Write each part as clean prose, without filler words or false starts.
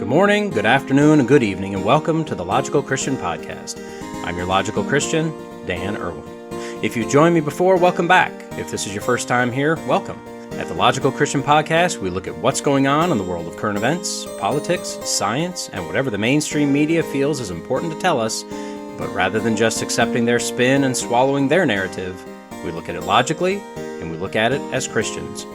Good morning, good afternoon, and good evening, and welcome to the Logical Christian Podcast. I'm your Logical Christian, Dan Erwin. If you've joined me before, welcome back. If this is your first time here, welcome. At the Logical Christian Podcast, we look at what's going on in the world of current events, politics, science, and whatever the mainstream media feels is important to tell us, but rather than just accepting their spin and swallowing their narrative, we look at it logically, and we look at it as Christians.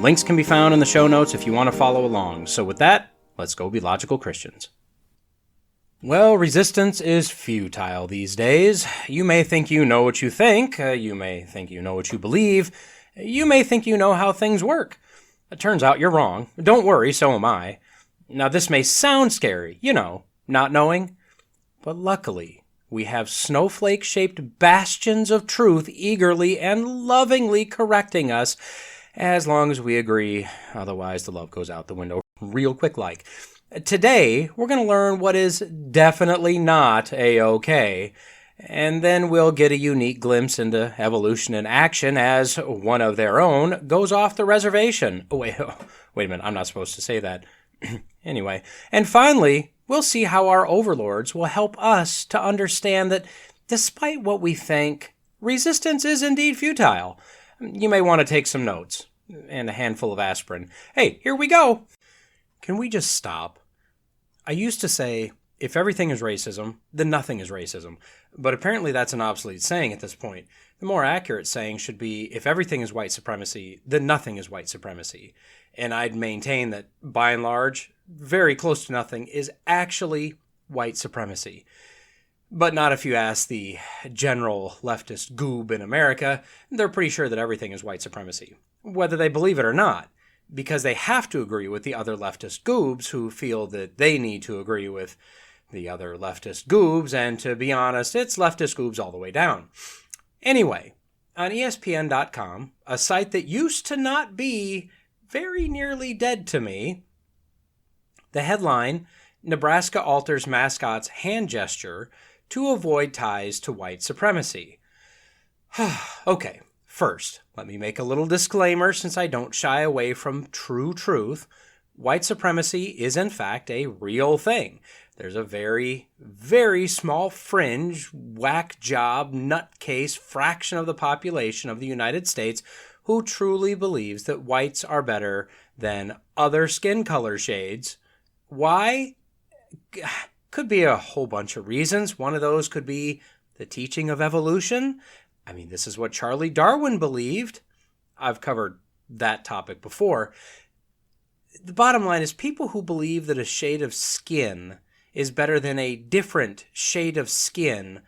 Links can be found in the show notes if you want to follow along. So with that, let's go be logical Christians. Well, resistance is futile these days. You may think you know what you think. You may think you know what you believe. You may think you know how things work. It turns out you're wrong. Don't worry, so am I. Now, this may sound scary, not knowing. But luckily, we have snowflake-shaped bastions of truth eagerly and lovingly correcting us, as long as we agree. Otherwise, the love goes out the window real quick like. Today, we're going to learn what is definitely not A-OK, and then we'll get a unique glimpse into evolution in action as one of their own goes off the reservation. Wait a minute, I'm not supposed to say that. Anyway, and finally, we'll see how our overlords will help us to understand that despite what we think, resistance is indeed futile. You may want to take some notes and a handful of aspirin. Hey, here we go. Can we just stop? I used to say, if everything is racism, then nothing is racism. But apparently that's an obsolete saying at this point. The more accurate saying should be, if everything is white supremacy, then nothing is white supremacy. And I'd maintain that, by and large, very close to nothing is actually white supremacy. But not if you ask the general leftist goob in America. They're pretty sure that everything is white supremacy, whether they believe it or not, because they have to agree with the other leftist goobs who feel that they need to agree with the other leftist goobs, and to be honest, it's leftist goobs all the way down. Anyway, on ESPN.com, a site that used to not be very nearly dead to me, the headline, Nebraska alters mascot's hand gesture to avoid ties to white supremacy. Okay, first, let me make a little disclaimer since I don't shy away from true truth. White supremacy is in fact a real thing. There's a very, very small fringe, whack job, nutcase fraction of the population of the United States who truly believes that whites are better than other skin color shades. Why? Could be a whole bunch of reasons. One of those could be the teaching of evolution. I mean, this is what Charlie Darwin believed. I've covered that topic before. The bottom line is people who believe that a shade of skin is better than a different shade of skin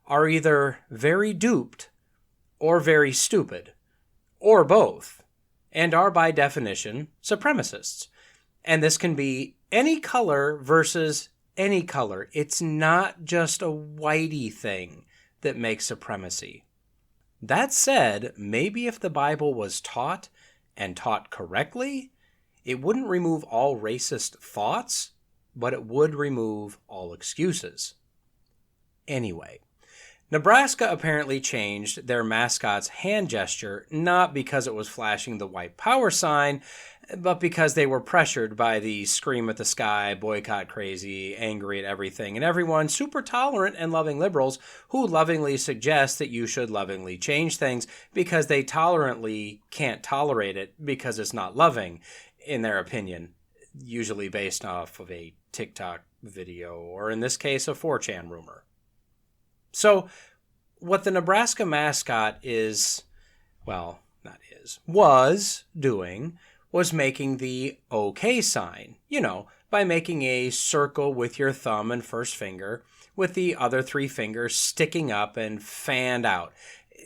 are either very duped or very stupid, or both, and are by definition supremacists. And this can be any color versus any color. It's not just a whitey thing that makes supremacy. That said, maybe if the Bible was taught and taught correctly, it wouldn't remove all racist thoughts, but it would remove all excuses. Anyway, Nebraska apparently changed their mascot's hand gesture not because it was flashing the white power sign, but because they were pressured by the scream at the sky, boycott crazy, angry at everything, and everyone super tolerant and loving liberals who lovingly suggest that you should lovingly change things because they tolerantly can't tolerate it because it's not loving, in their opinion, usually based off of a TikTok video, or in this case, a 4chan rumor. So, what the Nebraska mascot was doing was making the OK sign, by making a circle with your thumb and first finger, with the other three fingers sticking up and fanned out.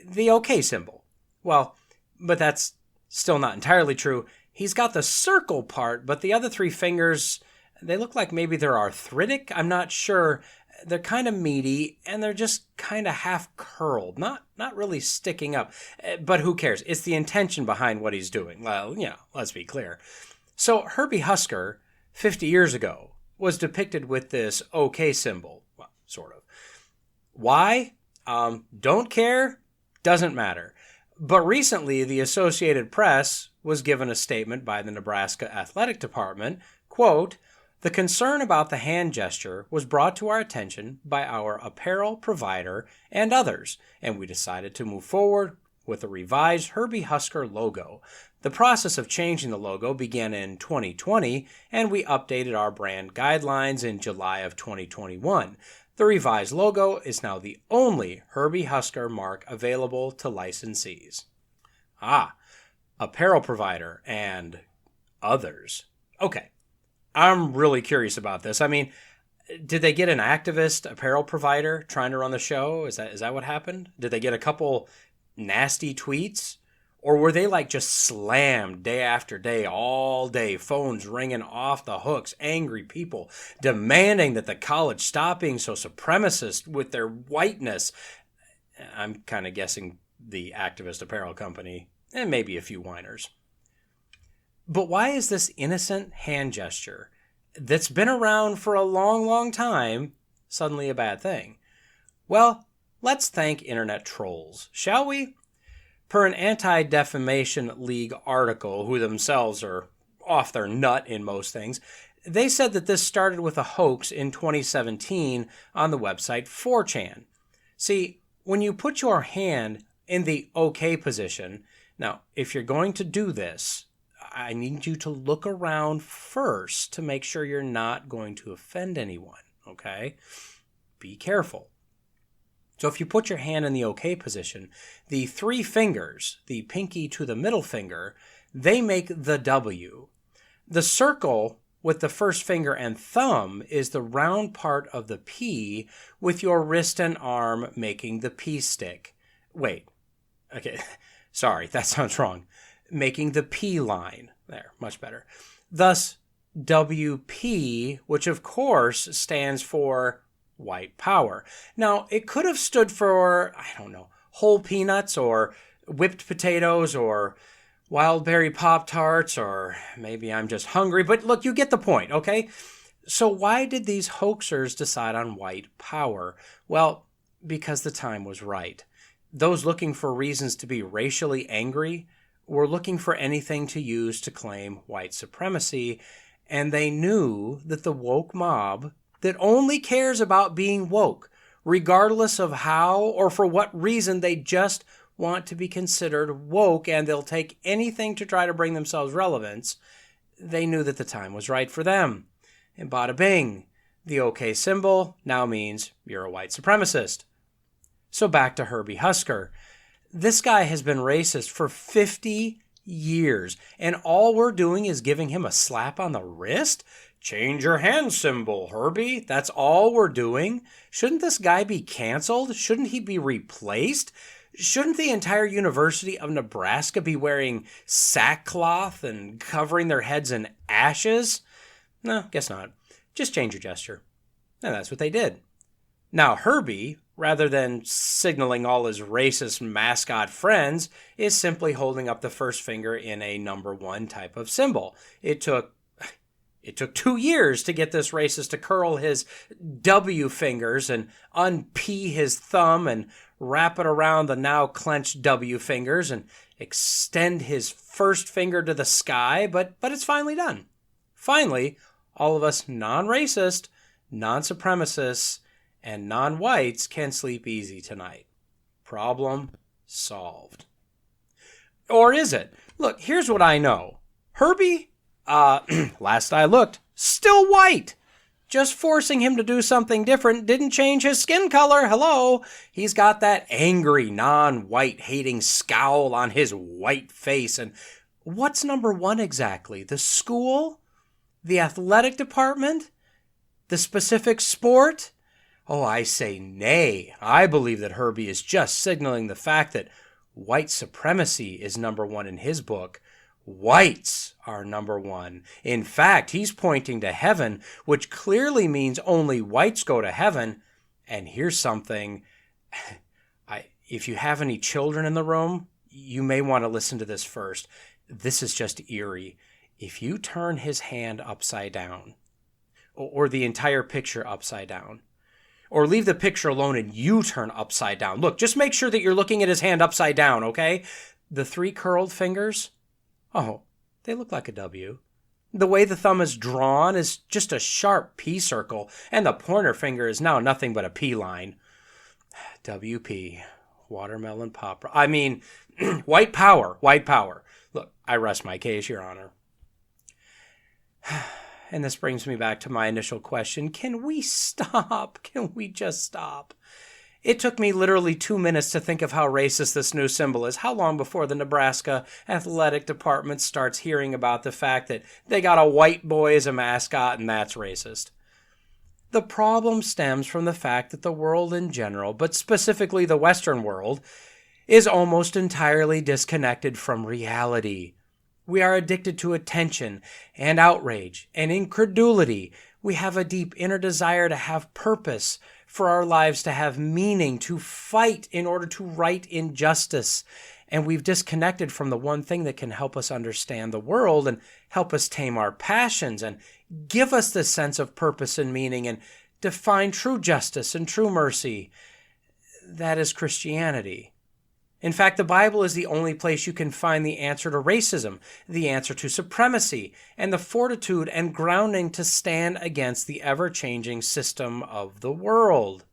The OK symbol. Well, but that's still not entirely true. He's got the circle part, but the other three fingers, they look like maybe they're arthritic. I'm not sure. They're kind of meaty, and they're just kind of half curled, not really sticking up. But who cares? It's the intention behind what he's doing. Well, let's be clear. So Herbie Husker, 50 years ago, was depicted with this OK symbol. Well, sort of. Why? Don't care. Doesn't matter. But recently, the Associated Press was given a statement by the Nebraska Athletic Department, quote, The concern about the hand gesture was brought to our attention by our apparel provider and others, and we decided to move forward with a revised Herbie Husker logo. The process of changing the logo began in 2020, and we updated our brand guidelines in July of 2021. The revised logo is now the only Herbie Husker mark available to licensees. Apparel provider and others. Okay, I'm really curious about this. I mean, did they get an activist apparel provider trying to run the show? Is that what happened? Did they get a couple nasty tweets? Or were they like just slammed day after day, all day, phones ringing off the hooks, angry people demanding that the college stop being so supremacist with their whiteness? I'm kind of guessing the activist apparel company and maybe a few whiners. But why is this innocent hand gesture that's been around for a long, long time suddenly a bad thing? Well, let's thank internet trolls, shall we? Per an Anti-Defamation League article, who themselves are off their nut in most things, they said that this started with a hoax in 2017 on the website 4chan. See, when you put your hand in the OK position, now, if you're going to do this, I need you to look around first to make sure you're not going to offend anyone, okay? Be careful. So if you put your hand in the OK position, the three fingers, the pinky to the middle finger, they make the W. The circle with the first finger and thumb is the round part of the P, with your wrist and arm making the P stick. Wait, okay, sorry, that sounds wrong. Making the P line. There, much better. Thus, WP, which of course stands for white power. Now, it could have stood for, whole peanuts or whipped potatoes or wild berry Pop-Tarts, or maybe I'm just hungry, but look, you get the point, okay? So why did these hoaxers decide on white power? Well, because the time was right. Those looking for reasons to be racially angry were looking for anything to use to claim white supremacy, and they knew that the woke mob that only cares about being woke, regardless of how or for what reason they just want to be considered woke, and they'll take anything to try to bring themselves relevance, they knew that the time was right for them. And bada bing, the OK symbol now means you're a white supremacist. So back to Herbie Husker. This guy has been racist for 50 years, and all we're doing is giving him a slap on the wrist? Change your hand symbol, Herbie. That's all we're doing. Shouldn't this guy be canceled? Shouldn't he be replaced? Shouldn't the entire University of Nebraska be wearing sackcloth and covering their heads in ashes? No, guess not. Just change your gesture. And that's what they did. Now, Herbie, rather than signaling all his racist mascot friends, is simply holding up the first finger in a number one type of symbol. It took 2 years to get this racist to curl his W fingers and un-P his thumb and wrap it around the now clenched W fingers and extend his first finger to the sky, but it's finally done. Finally, all of us non-racist, non-supremacists, and non-whites can sleep easy tonight. Problem solved. Or is it? Look, here's what I know. Herbie, last I looked, still white. Just forcing him to do something different didn't change his skin color. Hello? He's got that angry, non-white hating scowl on his white face. And what's number one exactly? The school? The athletic department? The specific sport? Oh, I say nay. I believe that Herbie is just signaling the fact that white supremacy is number one in his book. Whites are number one. In fact, he's pointing to heaven, which clearly means only whites go to heaven. And here's something. If you have any children in the room, you may want to listen to this first. This is just eerie. If you turn his hand upside down, or the entire picture upside down, or leave the picture alone and you turn upside down. Look, just make sure that you're looking at his hand upside down, okay? The three curled fingers, oh, they look like a W. The way the thumb is drawn is just a sharp P circle, and the pointer finger is now nothing but a P line. WP, watermelon pop. White power, white power. Look, I rest my case, Your Honor. And this brings me back to my initial question. Can we stop? Can we just stop? It took me literally 2 minutes to think of how racist this new symbol is. How long before the Nebraska athletic department starts hearing about the fact that they got a white boy as a mascot and that's racist? The problem stems from the fact that the world in general, but specifically the Western world, is almost entirely disconnected from reality. We are addicted to attention and outrage and incredulity. We have a deep inner desire to have purpose, for our lives to have meaning, to fight in order to right injustice. And we've disconnected from the one thing that can help us understand the world and help us tame our passions and give us this sense of purpose and meaning and define true justice and true mercy. That is Christianity. In fact, the Bible is the only place you can find the answer to racism, the answer to supremacy, and the fortitude and grounding to stand against the ever-changing system of the world.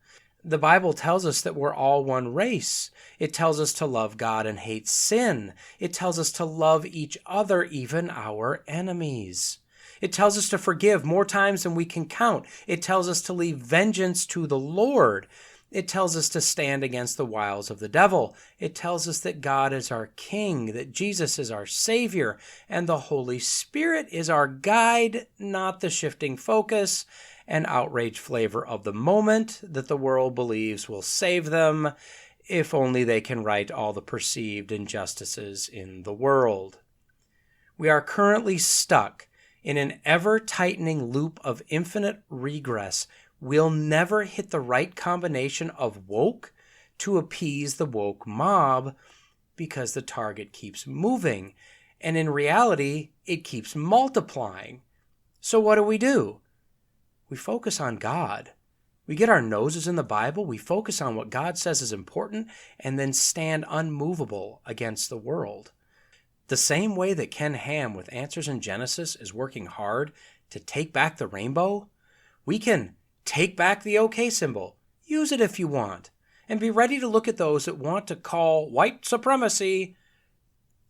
The Bible tells us that we're all one race. It tells us to love God and hate sin. It tells us to love each other, even our enemies. It tells us to forgive more times than we can count. It tells us to leave vengeance to the Lord. It tells us to stand against the wiles of the devil. It tells us that God is our King, that Jesus is our Savior, and the Holy Spirit is our guide, not the shifting focus and outraged flavor of the moment that the world believes will save them, if only they can right all the perceived injustices in the world. We are currently stuck in an ever-tightening loop of infinite regress. We'll never hit the right combination of woke to appease the woke mob because the target keeps moving. And in reality, it keeps multiplying. So what do? We focus on God. We get our noses in the Bible. We focus on what God says is important and then stand unmovable against the world. The same way that Ken Ham with Answers in Genesis is working hard to take back the rainbow, we can take back the OK symbol, use it if you want, and be ready to look at those that want to call white supremacy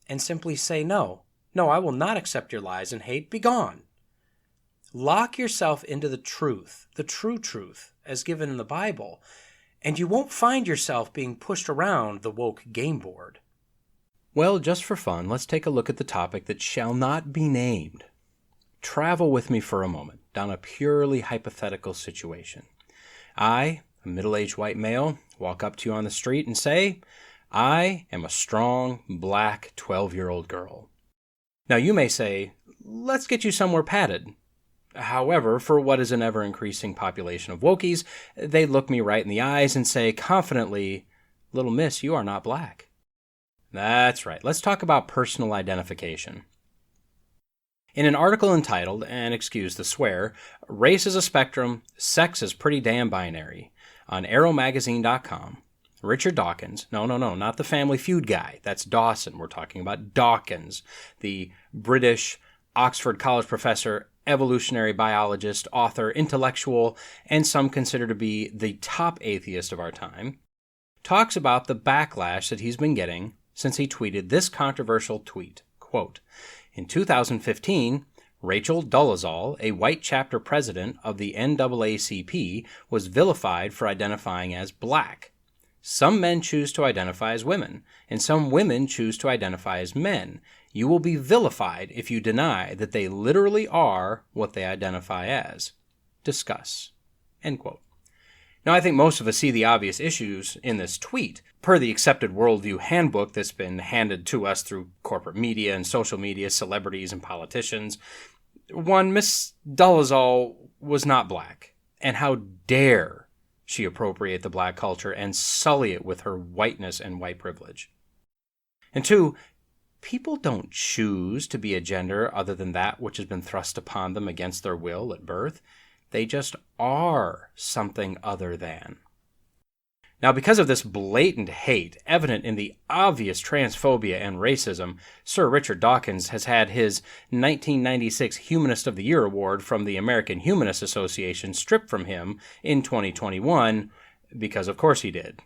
and simply say, no, I will not accept your lies and hate, be gone. Lock yourself into the truth, the true truth, as given in the Bible, and you won't find yourself being pushed around the woke game board. Well, just for fun, let's take a look at the topic that shall not be named. Travel with me for a moment down a purely hypothetical situation. I, a middle-aged white male, walk up to you on the street and say, I am a strong, black 12-year-old girl. Now you may say, let's get you somewhere padded. However, for what is an ever-increasing population of wokies, they look me right in the eyes and say confidently, little miss, you are not black. That's right. Let's talk about personal identification. In an article entitled, and excuse the swear, Race is a Spectrum, Sex is Pretty Damn Binary, on arrowmagazine.com, Richard Dawkins, no, not the Family Feud guy, that's Dawson, we're talking about Dawkins, the British Oxford College professor, evolutionary biologist, author, intellectual, and some consider to be the top atheist of our time, talks about the backlash that he's been getting since he tweeted this controversial tweet, quote, in 2015, Rachel Dolezal, a white chapter president of the NAACP, was vilified for identifying as black. Some men choose to identify as women, and some women choose to identify as men. You will be vilified if you deny that they literally are what they identify as. Discuss. End quote. Now, I think most of us see the obvious issues in this tweet. Per the accepted worldview handbook that's been handed to us through corporate media and social media, celebrities and politicians, one, Miss Dolezal was not black. And how dare she appropriate the black culture and sully it with her whiteness and white privilege. And two, people don't choose to be a gender other than that which has been thrust upon them against their will at birth. They just are something other than. Now, because of this blatant hate, evident in the obvious transphobia and racism, Sir Richard Dawkins has had his 1996 Humanist of the Year award from the American Humanist Association stripped from him in 2021, because of course he did.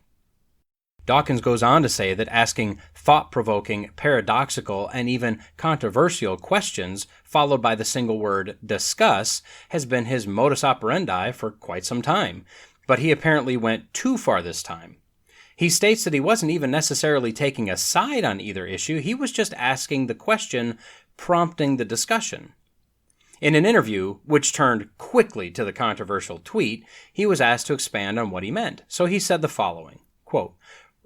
Dawkins goes on to say that asking thought-provoking, paradoxical, and even controversial questions followed by the single word discuss has been his modus operandi for quite some time, but he apparently went too far this time. He states that he wasn't even necessarily taking a side on either issue, he was just asking the question, prompting the discussion. In an interview, which turned quickly to the controversial tweet, he was asked to expand on what he meant, so he said the following, quote,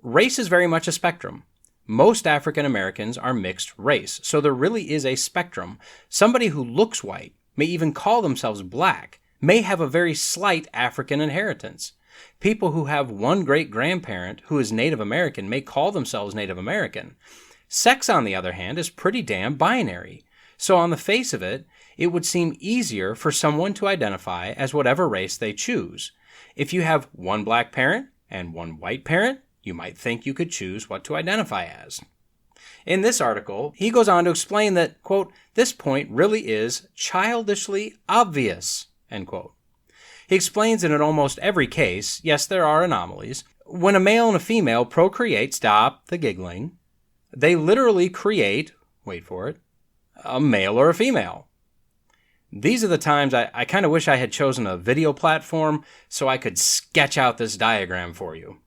"Race is very much a spectrum. Most African Americans are mixed race, so there really is a spectrum. Somebody who looks white, may even call themselves black, may have a very slight African inheritance. People who have one great-grandparent who is Native American may call themselves Native American. Sex, on the other hand, is pretty damn binary. So on the face of it, it would seem easier for someone to identify as whatever race they choose. If you have one black parent and one white parent, you might think you could choose what to identify as." In this article, he goes on to explain that, quote, "This point really is childishly obvious," end quote. He explains that in almost every case, yes, there are anomalies, when a male and a female procreate, stop the giggling, they literally create, wait for it, a male or a female. These are the times I kind of wish I had chosen a video platform so I could sketch out this diagram for you.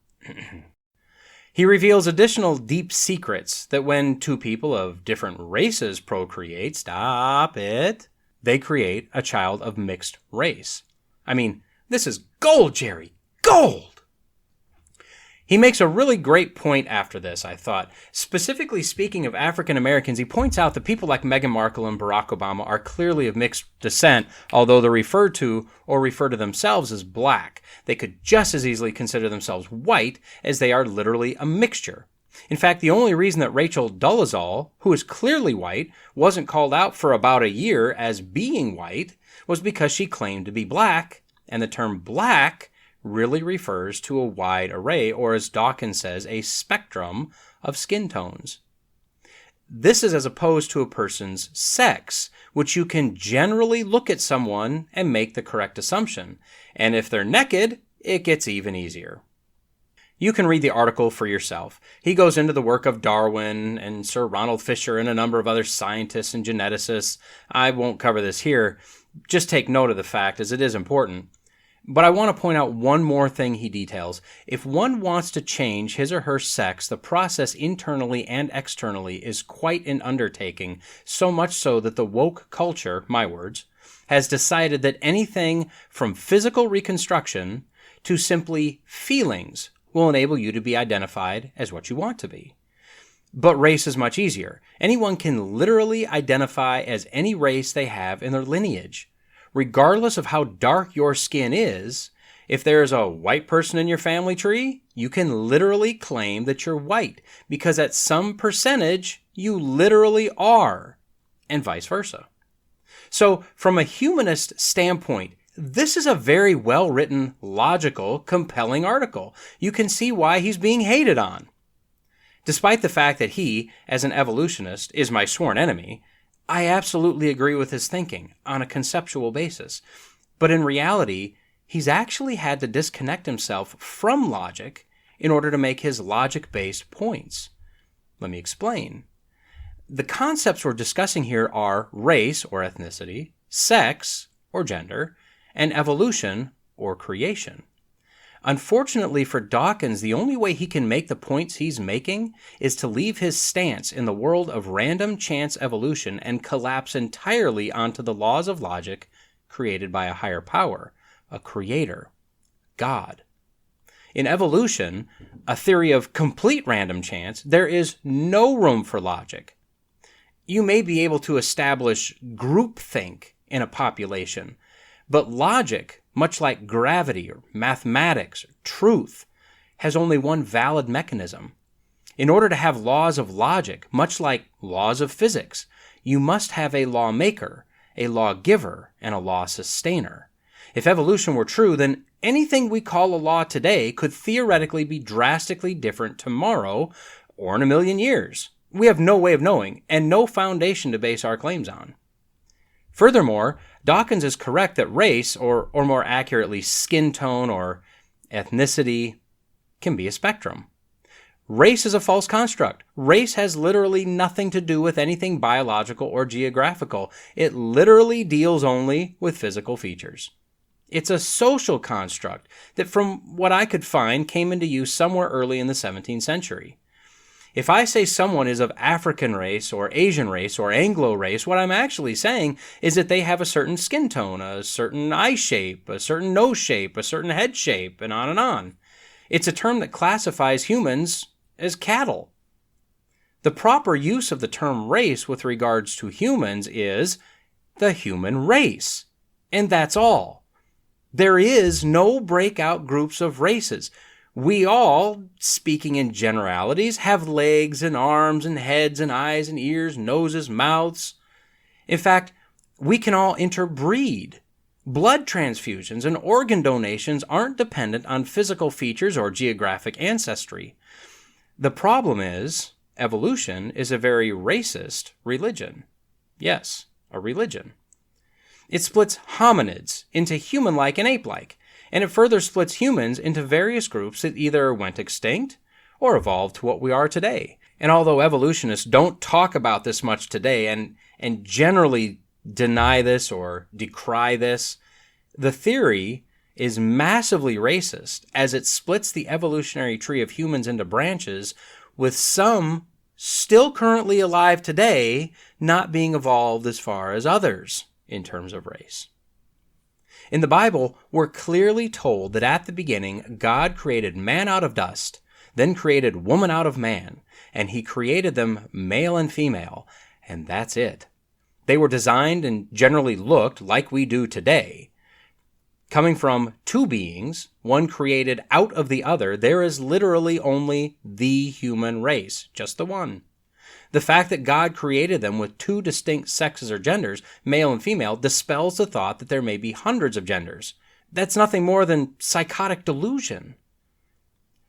He reveals additional deep secrets that when two people of different races procreate, stop it, they create a child of mixed race. I mean, this is gold, Jerry, gold! He makes a really great point after this, I thought. Specifically speaking of African Americans, he points out that people like Meghan Markle and Barack Obama are clearly of mixed descent, although they're referred to or refer to themselves as black. They could just as easily consider themselves white as they are literally a mixture. In fact, the only reason that Rachel Dolezal, who is clearly white, wasn't called out for about a year as being white was because she claimed to be black, and the term black really refers to a wide array, or as Dawkins says, a spectrum of skin tones. This is as opposed to a person's sex, which you can generally look at someone and make the correct assumption. And if they're naked, it gets even easier. You can read the article for yourself. He goes into the work of Darwin and Sir Ronald Fisher and a number of other scientists and geneticists. I won't cover this here. Just take note of the fact, as it is important. But I want to point out one more thing he details. If one wants to change his or her sex, the process internally and externally is quite an undertaking, so much so that the woke culture, my words, has decided that anything from physical reconstruction to simply feelings will enable you to be identified as what you want to be. But race is much easier. Anyone can literally identify as any race they have in their lineage. Regardless of how dark your skin is, if there is a white person in your family tree, you can literally claim that you're white, because at some percentage, you literally are, and vice versa. So, from a humanist standpoint, this is a very well-written, logical, compelling article. You can see why he's being hated on. Despite the fact that he, as an evolutionist, is my sworn enemy, I absolutely agree with his thinking on a conceptual basis. But in reality, he's actually had to disconnect himself from logic in order to make his logic-based points. Let me explain. The concepts we're discussing here are race or ethnicity, sex or gender, and evolution or creation. Unfortunately for Dawkins, the only way he can make the points he's making is to leave his stance in the world of random chance evolution and collapse entirely onto the laws of logic created by a higher power, a creator, God. In evolution, a theory of complete random chance, there is no room for logic. You may be able to establish groupthink in a population, but logic, much like gravity or mathematics or truth, has only one valid mechanism. In order to have laws of logic, much like laws of physics, you must have a lawmaker, a lawgiver, and a law sustainer. If evolution were true, then anything we call a law today could theoretically be drastically different tomorrow or in 1,000,000 years. We have no way of knowing and no foundation to base our claims on. Furthermore, Dawkins is correct that race, or more accurately, skin tone or ethnicity, can be a spectrum. Race is a false construct. Race has literally nothing to do with anything biological or geographical. It literally deals only with physical features. It's a social construct that, from what I could find, came into use somewhere early in the 17th century. If I say someone is of African race or Asian race or Anglo race, what I'm actually saying is that they have a certain skin tone, a certain eye shape, a certain nose shape, a certain head shape, and on and on. It's a term that classifies humans as cattle. The proper use of the term race with regards to humans is the human race. And that's all. There is no breakout groups of races. We all, speaking in generalities, have legs and arms and heads and eyes and ears, noses, mouths. In fact, we can all interbreed. Blood transfusions and organ donations aren't dependent on physical features or geographic ancestry. The problem is, evolution is a very racist religion. Yes, a religion. It splits hominids into human-like and ape-like, and it further splits humans into various groups that either went extinct or evolved to what we are today. And although evolutionists don't talk about this much today and generally deny this or decry this, the theory is massively racist as it splits the evolutionary tree of humans into branches, with some still currently alive today not being evolved as far as others in terms of race. In the Bible, we're clearly told that at the beginning, God created man out of dust, then created woman out of man, and he created them male and female, and that's it. They were designed and generally looked like we do today. Coming from two beings, one created out of the other, there is literally only the human race, just the one. The fact that God created them with two distinct sexes or genders, male and female, dispels the thought that there may be hundreds of genders. That's nothing more than psychotic delusion.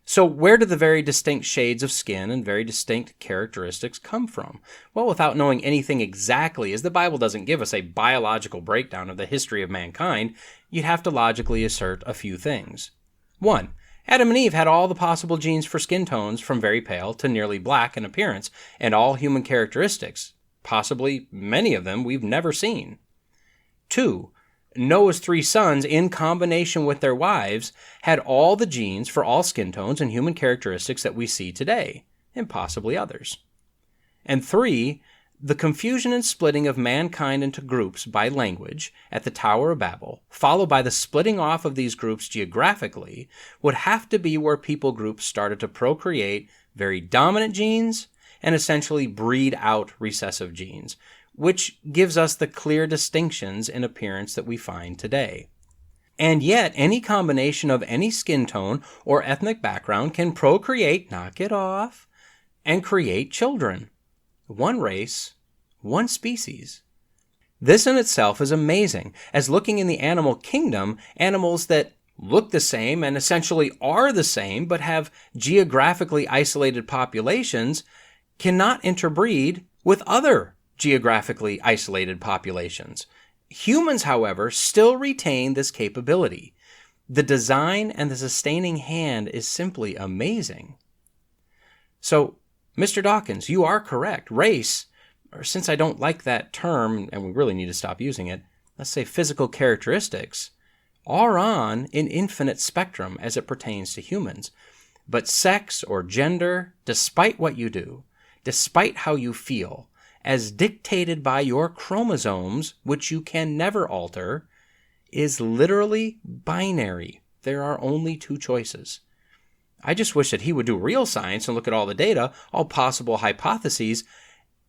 So where do the very distinct shades of skin and very distinct characteristics come from? Well, without knowing anything exactly, as the Bible doesn't give us a biological breakdown of the history of mankind, you'd have to logically assert a few things. 1. Adam and Eve had all the possible genes for skin tones from very pale to nearly black in appearance, and all human characteristics, possibly many of them we've never seen. 2. Noah's 3 sons, in combination with their wives, had all the genes for all skin tones and human characteristics that we see today, and possibly others. And 3, the confusion and splitting of mankind into groups by language at the Tower of Babel, followed by the splitting off of these groups geographically, would have to be where people groups started to procreate very dominant genes and essentially breed out recessive genes, which gives us the clear distinctions in appearance that we find today. And yet, any combination of any skin tone or ethnic background can procreate, knock it off, and create children. One race, one species. This in itself is amazing, as looking in the animal kingdom, animals that look the same and essentially are the same but have geographically isolated populations cannot interbreed with other geographically isolated populations. Humans, however, still retain this capability. The design and the sustaining hand is simply amazing. So, Mr. Dawkins, you are correct. Race, or since I don't like that term, and we really need to stop using it, let's say physical characteristics, are on an infinite spectrum as it pertains to humans. But sex or gender, despite what you do, despite how you feel, as dictated by your chromosomes, which you can never alter, is literally binary. There are only two choices. I just wish that he would do real science and look at all the data, all possible hypotheses,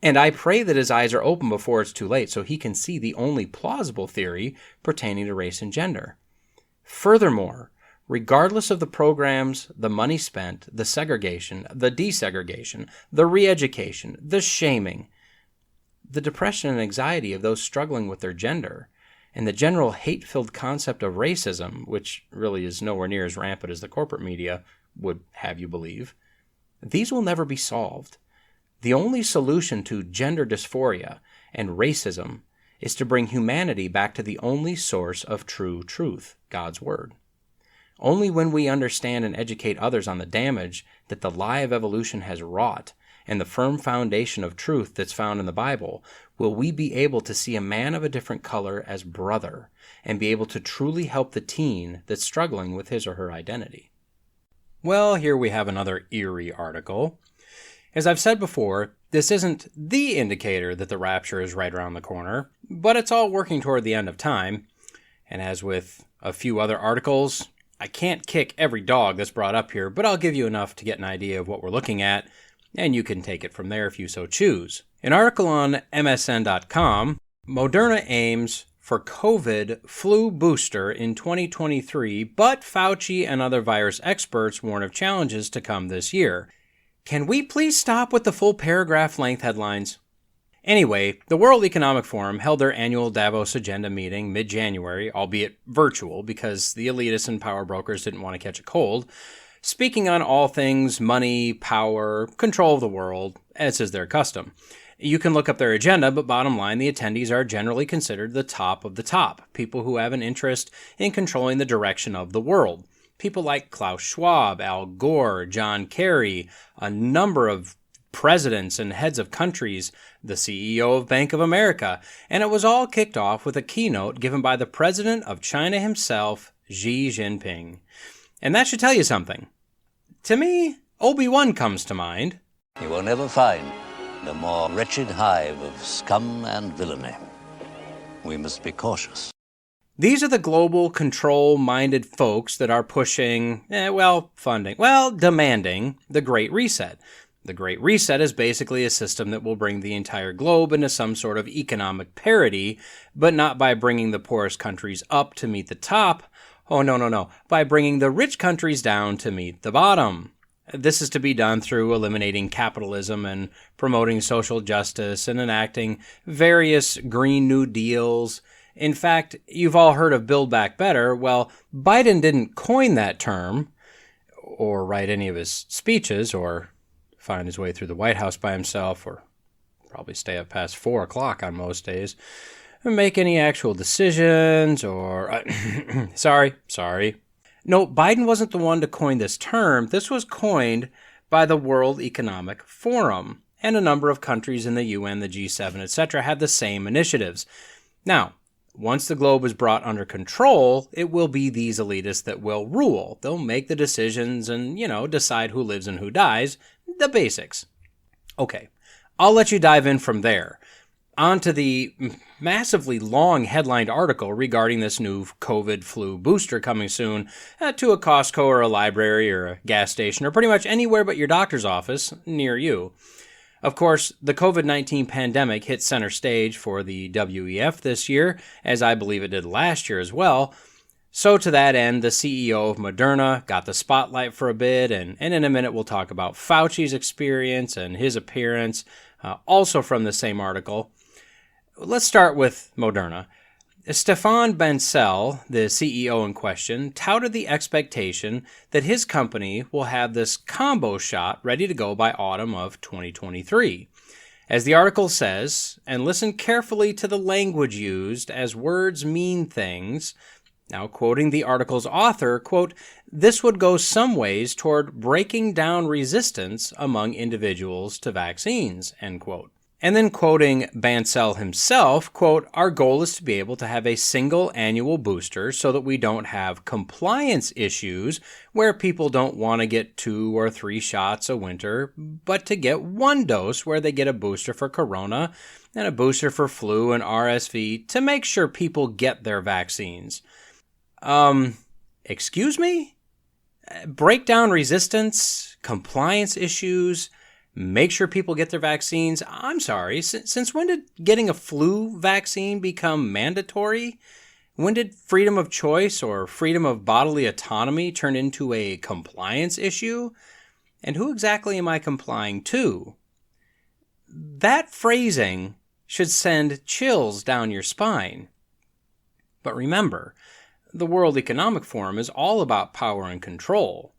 and I pray that his eyes are open before it's too late so he can see the only plausible theory pertaining to race and gender. Furthermore, regardless of the programs, the money spent, the segregation, the desegregation, the re-education, the shaming, the depression and anxiety of those struggling with their gender, and the general hate-filled concept of racism, which really is nowhere near as rampant as the corporate media would have you believe, these will never be solved. The only solution to gender dysphoria and racism is to bring humanity back to the only source of true truth, God's Word. Only when we understand and educate others on the damage that the lie of evolution has wrought and the firm foundation of truth that's found in the Bible will we be able to see a man of a different color as brother and be able to truly help the teen that's struggling with his or her identity. Well, here we have another eerie article. As I've said before, this isn't the indicator that the rapture is right around the corner, but it's all working toward the end of time. And as with a few other articles, I can't kick every dog that's brought up here, but I'll give you enough to get an idea of what we're looking at, and you can take it from there if you so choose. An article on MSN.com, Moderna aims for COVID flu booster in 2023, but Fauci and other virus experts warn of challenges to come this year. Can we please stop with the full paragraph-length headlines? Anyway, the World Economic Forum held their annual Davos Agenda meeting mid-January, albeit virtual because the elitists and power brokers didn't want to catch a cold, speaking on all things money, power, control of the world, as is their custom. You can look up their agenda, but bottom line, the attendees are generally considered the top of the top, people who have an interest in controlling the direction of the world. People like Klaus Schwab, Al Gore, John Kerry, a number of presidents and heads of countries, the CEO of Bank of America, and it was all kicked off with a keynote given by the president of China himself, Xi Jinping. And that should tell you something. To me, Obi-Wan comes to mind. You will never find a more wretched hive of scum and villainy. We must be cautious. These are the global control-minded folks that are pushing, demanding the Great Reset. The Great Reset is basically a system that will bring the entire globe into some sort of economic parity, but not by bringing the poorest countries up to meet the top. Oh, no. By bringing the rich countries down to meet the bottom. This is to be done through eliminating capitalism and promoting social justice and enacting various Green New Deals. In fact, you've all heard of Build Back Better. Well, Biden didn't coin that term, or write any of his speeches, or find his way through the White House by himself, or probably stay up past 4 o'clock on most days, or make any actual decisions, or... Sorry. No, Biden wasn't the one to coin this term. This was coined by the World Economic Forum, and a number of countries in the UN, the G7, etc. had the same initiatives. Now, once the globe is brought under control, it will be these elitists that will rule. They'll make the decisions and, decide who lives and who dies. The basics. Okay, I'll let you dive in from there. On to the massively long headlined article regarding this new COVID flu booster coming soon to a Costco or a library or a gas station or pretty much anywhere but your doctor's office near you. Of course, the COVID-19 pandemic hit center stage for the WEF this year, as I believe it did last year as well. So to that end, the CEO of Moderna got the spotlight for a bit, and in a minute we'll talk about Fauci's experience and his appearance, also from the same article. Let's start with Moderna. Stéphane Bancel, the CEO in question, touted the expectation that his company will have this combo shot ready to go by autumn of 2023. As the article says, and listen carefully to the language used as words mean things, now quoting the article's author, quote, "This would go some ways toward breaking down resistance among individuals to vaccines," end quote. And then quoting Bancel himself, quote, "Our goal is to be able to have a single annual booster so that we don't have compliance issues where people don't want to get 2 or 3 shots a winter, but to get 1 dose where they get a booster for corona and a booster for flu and RSV to make sure people get their vaccines." Excuse me? Break down resistance, compliance issues, make sure people get their vaccines. I'm sorry, since when did getting a flu vaccine become mandatory? When did freedom of choice or freedom of bodily autonomy turn into a compliance issue? And who exactly am I complying to? That phrasing should send chills down your spine. But remember, the World Economic Forum is all about power and control.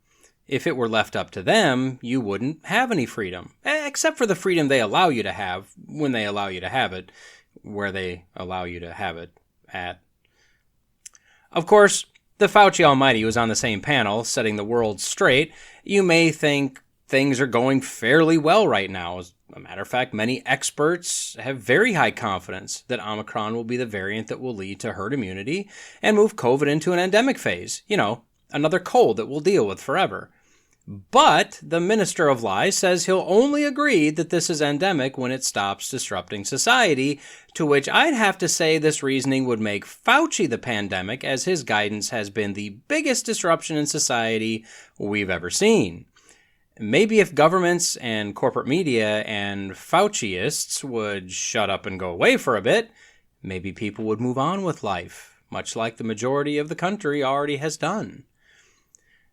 If it were left up to them, you wouldn't have any freedom, except for the freedom they allow you to have when they allow you to have it, where they allow you to have it at. Of course, the Fauci Almighty was on the same panel, setting the world straight. You may think things are going fairly well right now. As a matter of fact, many experts have very high confidence that Omicron will be the variant that will lead to herd immunity and move COVID into an endemic phase. Another cold that we'll deal with forever. But the Minister of Lies says he'll only agree that this is endemic when it stops disrupting society, to which I'd have to say this reasoning would make Fauci the pandemic, as his guidance has been the biggest disruption in society we've ever seen. Maybe if governments and corporate media and Fauciists would shut up and go away for a bit, maybe people would move on with life, much like the majority of the country already has done.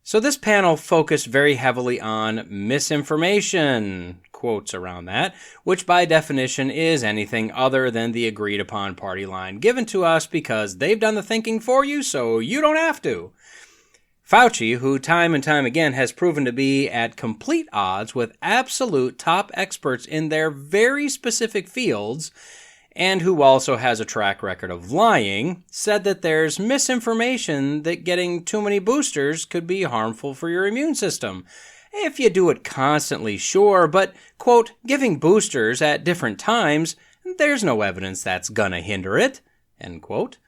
So this panel focused very heavily on misinformation, quotes around that, which by definition is anything other than the agreed upon party line given to us because they've done the thinking for you, so you don't have to. Fauci, who time and time again has proven to be at complete odds with absolute top experts in their very specific fields, and who also has a track record of lying, said that there's misinformation that getting too many boosters could be harmful for your immune system. If you do it constantly, sure, but, quote, giving boosters at different times, there's no evidence that's gonna hinder it, end quote.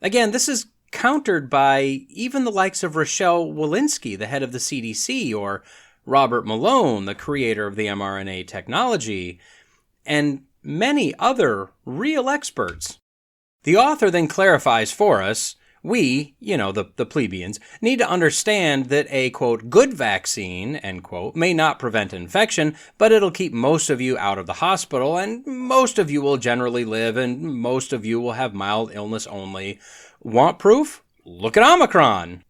Again, this is countered by even the likes of Rochelle Walensky, the head of the CDC, or Robert Malone, the creator of the mRNA technology, and many other real experts. The author then clarifies for us, we, the plebeians, need to understand that a, quote, good vaccine, end quote, may not prevent infection, but it'll keep most of you out of the hospital, and most of you will generally live, and most of you will have mild illness only. Want proof? Look at Omicron.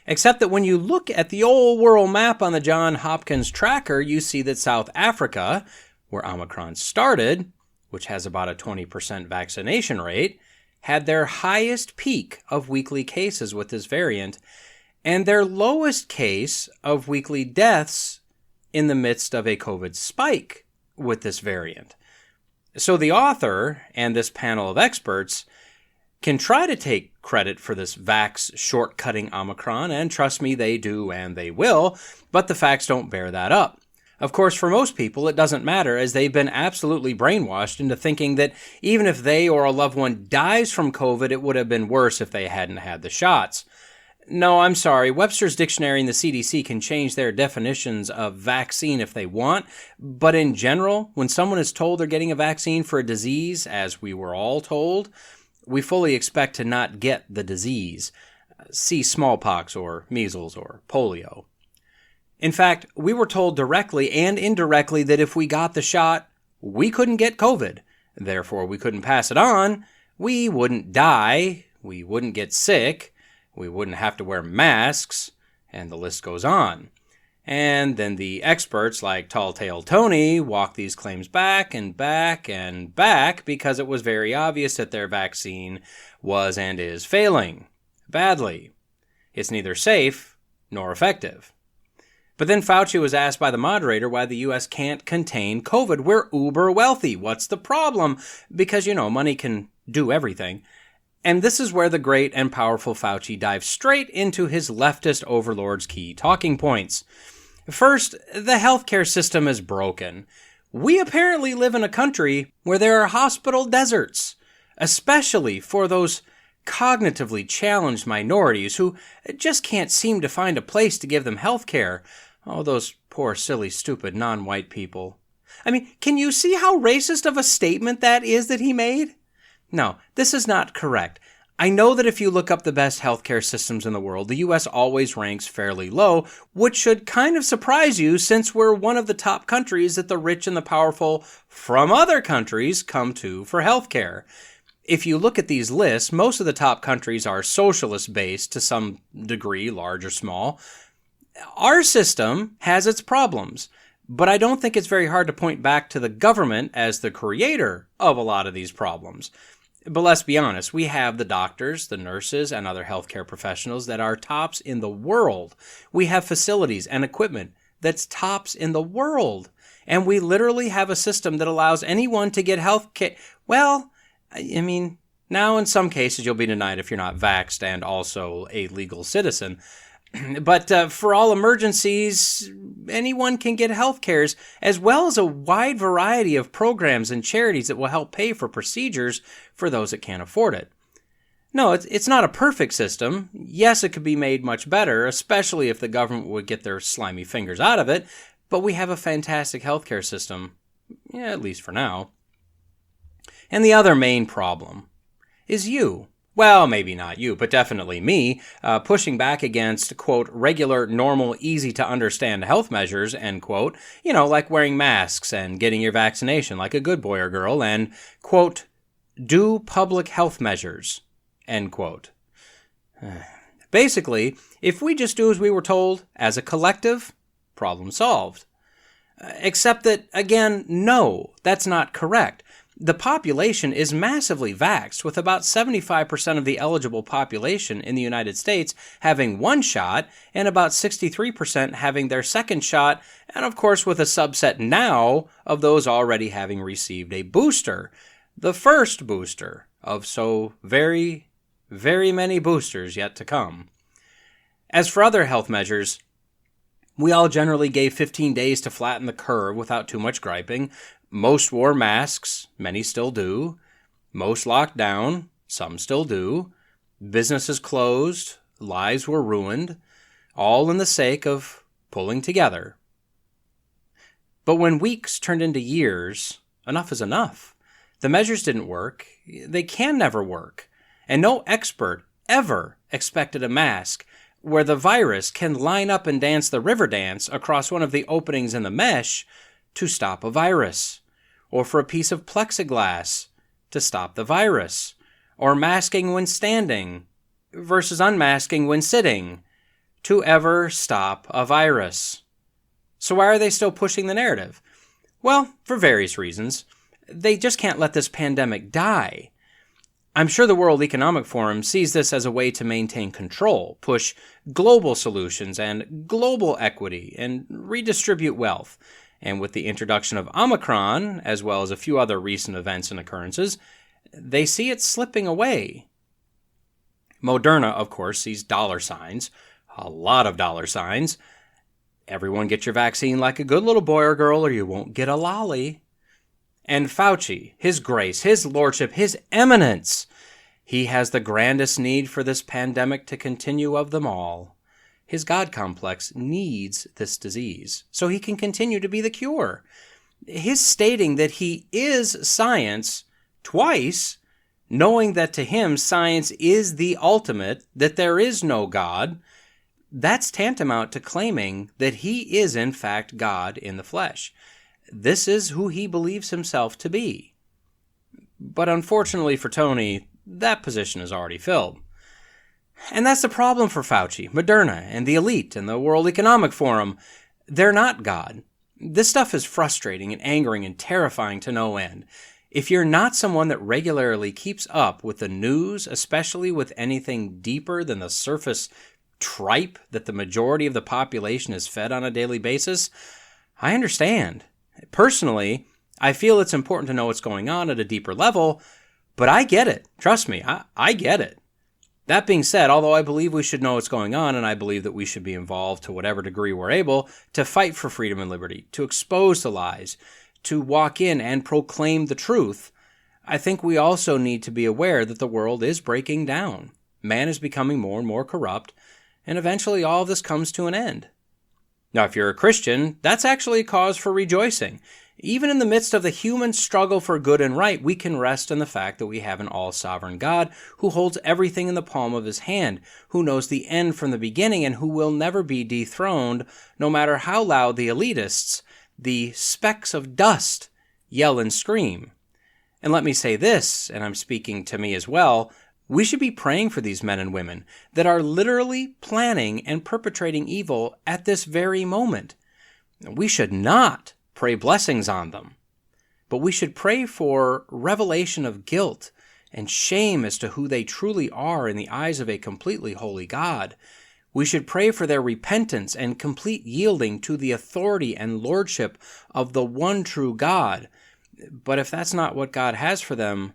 Except that when you look at the old world map on the Johns Hopkins tracker, you see that South Africa, where Omicron started, which has about a 20% vaccination rate, had their highest peak of weekly cases with this variant, and their lowest case of weekly deaths in the midst of a COVID spike with this variant. So the author and this panel of experts can try to take credit for this vax shortcutting Omicron, and trust me, they do and they will, but the facts don't bear that up. Of course, for most people, it doesn't matter, as they've been absolutely brainwashed into thinking that even if they or a loved one dies from COVID, it would have been worse if they hadn't had the shots. No, I'm sorry. Webster's Dictionary and the CDC can change their definitions of vaccine if they want, but in general, when someone is told they're getting a vaccine for a disease, as we were all told, we fully expect to not get the disease. See smallpox or measles or polio. In fact, we were told directly and indirectly that if we got the shot, we couldn't get COVID. Therefore, we couldn't pass it on. We wouldn't die. We wouldn't get sick. We wouldn't have to wear masks. And the list goes on. And then the experts like Tall Tale Tony walk these claims back and back and back because it was very obvious that their vaccine was and is failing badly. It's neither safe nor effective. But then Fauci was asked by the moderator why the U.S. can't contain COVID. We're uber wealthy. What's the problem? Because, money can do everything. And this is where the great and powerful Fauci dives straight into his leftist overlord's key talking points. First, the healthcare system is broken. We apparently live in a country where there are hospital deserts, especially for those cognitively challenged minorities who just can't seem to find a place to give them health care. Oh, those poor, silly, stupid, non-white people. I mean, can you see how racist of a statement that is that he made? No, this is not correct. I know that if you look up the best healthcare systems in the world, the U.S. always ranks fairly low, which should kind of surprise you since we're one of the top countries that the rich and the powerful from other countries come to for healthcare. If you look at these lists, most of the top countries are socialist-based to some degree, large or small. Our system has its problems, but I don't think it's very hard to point back to the government as the creator of a lot of these problems. But let's be honest, we have the doctors, the nurses, and other healthcare professionals that are tops in the world. We have facilities and equipment that's tops in the world. And we literally have a system that allows anyone to get health care. Well, I mean, now in some cases you'll be denied if you're not vaxxed and also a legal citizen. But for all emergencies, anyone can get health cares, as well as a wide variety of programs and charities that will help pay for procedures for those that can't afford it. No, it's not a perfect system. Yes, it could be made much better, especially if the government would get their slimy fingers out of it, but we have a fantastic healthcare system, at least for now. And the other main problem is you. Well, maybe not you, but definitely me, pushing back against, quote, regular, normal, easy-to-understand health measures, end quote, like wearing masks and getting your vaccination like a good boy or girl, and, quote, do public health measures, end quote. Basically, if we just do as we were told, as a collective, problem solved. Except that, again, no, that's not correct. The population is massively vaxxed, with about 75% of the eligible population in the United States having one shot, and about 63% having their second shot, and of course with a subset now of those already having received a booster. The first booster of so very, very many boosters yet to come. As for other health measures, we all generally gave 15 days to flatten the curve without too much griping. Most wore masks, many still do. Most locked down, some still do. Businesses closed, lives were ruined, all in the sake of pulling together. But when weeks turned into years, enough is enough. The measures didn't work. They can never work. And no expert ever expected a mask where the virus can line up and dance the river dance across one of the openings in the mesh to stop a virus, or for a piece of plexiglass to stop the virus, or masking when standing versus unmasking when sitting to ever stop a virus. So why are they still pushing the narrative? Well, for various reasons. They just can't let this pandemic die. I'm sure the World Economic Forum sees this as a way to maintain control, push global solutions and global equity, and redistribute wealth. And with the introduction of Omicron, as well as a few other recent events and occurrences, they see it slipping away. Moderna, of course, sees dollar signs, a lot of dollar signs. Everyone get your vaccine like a good little boy or girl, or you won't get a lolly. And Fauci, his grace, his lordship, his eminence, he has the grandest need for this pandemic to continue of them all. His God complex needs this disease so he can continue to be the cure. His stating that he is science twice, knowing that to him science is the ultimate, that there is no God, that's tantamount to claiming that he is in fact God in the flesh. This is who he believes himself to be. But unfortunately for Tony, that position is already filled. And that's the problem for Fauci, Moderna, and the elite, and the World Economic Forum. They're not God. This stuff is frustrating and angering and terrifying to no end. If you're not someone that regularly keeps up with the news, especially with anything deeper than the surface tripe that the majority of the population is fed on a daily basis, I understand. Personally, I feel it's important to know what's going on at a deeper level, but I get it. Trust me, I get it. That being said, although I believe we should know what's going on, and I believe that we should be involved to whatever degree we're able to fight for freedom and liberty, to expose the lies, to walk in and proclaim the truth, I think we also need to be aware that the world is breaking down. Man is becoming more and more corrupt, and eventually all of this comes to an end. Now, if you're a Christian, that's actually a cause for rejoicing. Even in the midst of the human struggle for good and right, we can rest in the fact that we have an all-sovereign God who holds everything in the palm of his hand, who knows the end from the beginning, and who will never be dethroned, no matter how loud the elitists, the specks of dust, yell and scream. And let me say this, and I'm speaking to me as well, we should be praying for these men and women that are literally planning and perpetrating evil at this very moment. We should not pray blessings on them, but we should pray for revelation of guilt and shame as to who they truly are in the eyes of a completely holy God. We should pray for their repentance and complete yielding to the authority and lordship of the one true God. But if that's not what God has for them,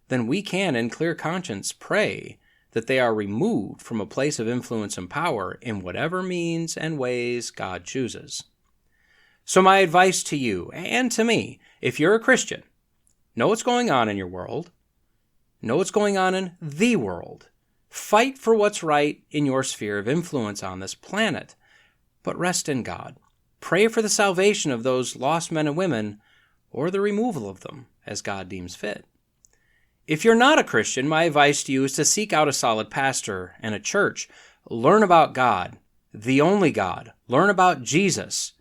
then we can, in clear conscience, pray that they are removed from a place of influence and power in whatever means and ways God chooses. So my advice to you and to me, if you're a Christian, know what's going on in your world, know what's going on in the world. Fight for what's right in your sphere of influence on this planet, but rest in God. Pray for the salvation of those lost men and women, or the removal of them, as God deems fit. If you're not a Christian, my advice to you is to seek out a solid pastor and a church. Learn about God, the only God. Learn about Jesus.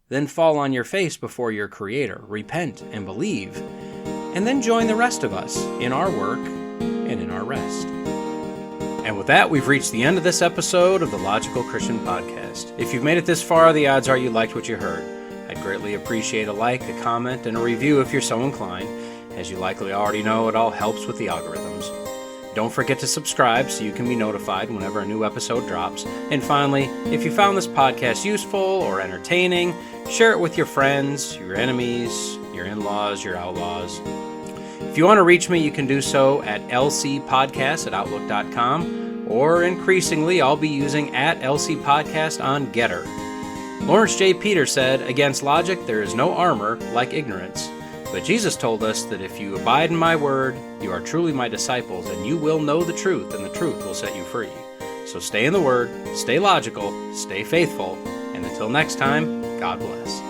Then fall on your face before your Creator. Repent and believe. And then join the rest of us in our work and in our rest. And with that, we've reached the end of this episode of the Logical Christian Podcast. If you've made it this far, the odds are you liked what you heard. I'd greatly appreciate a like, a comment, and a review if you're so inclined. As you likely already know, it all helps with the algorithms. Don't forget to subscribe so you can be notified whenever a new episode drops. And finally, if you found this podcast useful or entertaining, share it with your friends, your enemies, your in-laws, your outlaws. If you want to reach me, you can do so at lcpodcast@outlook.com, or increasingly, I'll be using @lcpodcast on Getter. Lawrence J. Peter said, "Against logic there is no armor like ignorance. But Jesus told us that if you abide in my word, you are truly my disciples, and you will know the truth, and the truth will set you free." So stay in the word, stay logical, stay faithful, and until next time, God bless.